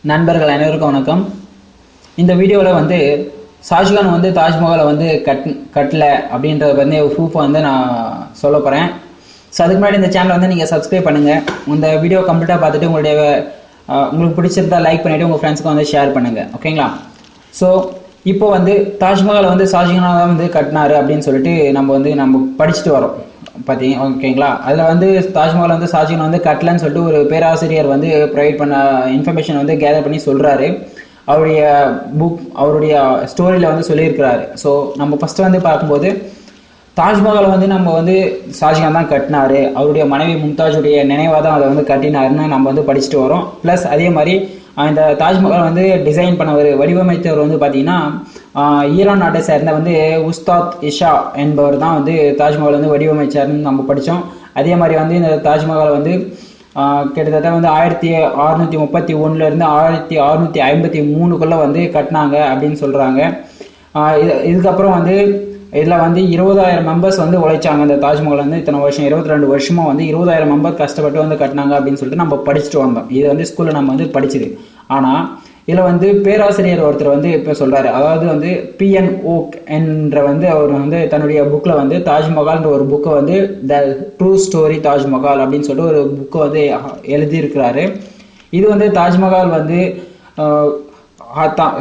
நண்பர்கள் அனைவருக்கும் வணக்கம். இந்த வீடியோவில் வந்து ஷாஜகான் வந்து தாஜ்மஹாலை வந்து கட்டல அப்படின்றத வந்து ப்ரூஃபை வந்து நான் சொல்ல போகிறேன். ஸோ அதுக்கு முன்னாடி இந்த சேனலை வந்து நீங்கள் சப்ஸ்கிரைப் பண்ணுங்கள். இந்த வீடியோ கம்ப்ளீட்டாக பார்த்துட்டு உங்களுக்கு பிடிச்சிருந்தா லைக் பண்ணிவிட்டு உங்கள் ஃப்ரெண்ட்ஸுக்கு வந்து ஷேர் பண்ணுங்கள். ஓகேங்களா? ஸோ இப்போ வந்து தாஜ்மஹாலை வந்து ஷாஜகான் தான் வந்து கட்டினாரு அப்படின்னு சொல்லிட்டு நம்ம படிச்சுட்டு வரோம் பார்த்தீங்க. ஓகேங்களா? அதில் வந்து தாஜ்மஹால் வந்து ஷாஜகான் வந்து கட்டலன்னு சொல்லிட்டு ஒரு பேராசிரியர் வந்து ப்ரொவைட் பண்ண இன்ஃபர்மேஷன் வந்து கேதர் பண்ணி சொல்கிறாரு. அவருடைய ஸ்டோரியில் வந்து சொல்லியிருக்கிறாரு. ஸோ நம்ம ஃபஸ்ட்டு வந்து பார்க்கும்போது தாஜ்மஹாலை வந்து நம்ம வந்து ஷாஜகான் தான் கட்டினாரு, அவருடைய மனைவி மும்தாஜுடைய நினைவாக தான் அதை வந்து கட்டினாருன்னு நம்ம வந்து படிச்சுட்டு வரோம். ப்ளஸ் அதே மாதிரி இந்த தாஜ்மஹால் வந்து டிசைன் பண்ணவர் வடிவமைத்தவர் வந்து பார்த்தீங்கன்னா ஈரான் நாட்டை சேர்ந்த வந்து உஸ்தாத் இஷா என்பவர் தான் வந்து தாஜ்மஹால் வந்து வடிவமைச்சார்னு நம்ம படித்தோம். அதே மாதிரி வந்து இந்த தாஜ்மஹாலை வந்து கிட்டத்தட்ட வந்து 1631 1653 வந்து கட்டினாங்க அப்படின்னு சொல்கிறாங்க. இதுக்கப்புறம் வந்து இதில் வந்து 20,000 மெம்பர்ஸ் வந்து உழைச்சாங்க. இந்த தாஜ்மஹால் வந்து இத்தனை வருஷம் 22 வருஷமாக வந்து 20,000 மெம்பர் கஷ்டப்பட்டு வந்து கட்டினாங்க அப்படின்னு சொல்லிட்டு நம்ம படிச்சுட்டு வந்தோம். இது வந்து ஸ்கூலில் நம்ம வந்து படிச்சுது. ஆனால் இதில் வந்து பேராசிரியர் ஒருத்தர் வந்து இப்போ சொல்கிறாரு, அதாவது வந்து PN ஓக் என்ற வந்து அவர் வந்து தன்னுடைய புக்கில் வந்து தாஜ்மஹால்ன்ற ஒரு புக்கை வந்து த ட்ரூ ஸ்டோரி தாஜ்மஹால் அப்படின்னு சொல்லிட்டு ஒரு புக்கை வந்து எழுதியிருக்கிறாரு. இது வந்து தாஜ்மஹால் வந்து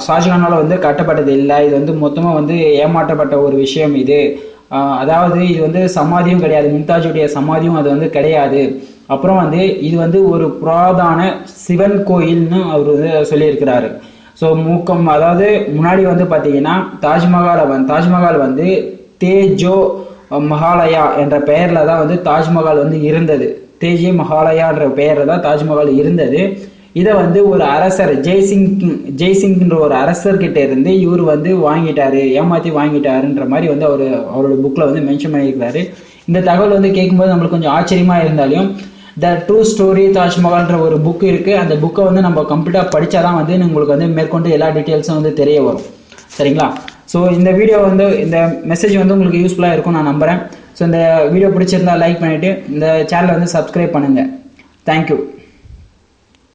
ஷாஜகானால் வந்து கட்டப்பட்டது இல்லை, இது வந்து மொத்தமாக வந்து ஏமாற்றப்பட்ட ஒரு விஷயம் இது. அதாவது இது வந்து சமாதியும் கிடையாது, மும்தாஜுடைய சமாதியும் அது வந்து கிடையாது. அப்புறம் வந்து இது வந்து ஒரு புராதான சிவன் கோயில்னு அவர் வந்து சொல்லியிருக்கிறாரு. ஸோ அதாவது முன்னாடி வந்து பார்த்தீங்கன்னா தாஜ்மஹால் வந்து தேஜோ மஹாலயா என்ற பெயரில் தான் வந்து தாஜ்மஹால் வந்து இருந்தது. தேஜே மஹாலயான்ற பெயரில் தான் தாஜ்மஹால் இருந்தது. இதை வந்து ஒரு அரசர் ஜெய்சிங்ன்ற ஒரு அரசர்கிட்ட இருந்து இவர் வந்து ஏமாற்றி வாங்கிட்டாருன்ற மாதிரி வந்து அவரோட புக்கில் வந்து மென்ஷன் பண்ணியிருக்கிறாரு. இந்த தகவல் வந்து கேட்கும்போது நம்மளுக்கு கொஞ்சம் ஆச்சரியமா இருந்தாலும் த ட்ரூ ஸ்டோரி தாஜ்மஹால்ன்ற ஒரு புக் இருக்குது. அந்த புக்கை வந்து நம்ம கம்ப்ளீட்டாக படித்தாதான் வந்து உங்களுக்கு வந்து மேற்கொண்டு எல்லா டீட்டெயில்ஸும் வந்து தெரிய வரும். சரிங்களா? ஸோ இந்த மெசேஜ் வந்து உங்களுக்கு யூஸ்ஃபுல்லாக இருக்கும் நான் நம்புகிறேன். ஸோ இந்த வீடியோ பிடிச்சிருந்தா லைக் பண்ணிவிட்டு இந்த சேனலை வந்து சப்ஸ்கிரைப் பண்ணுங்கள். தேங்க்யூ.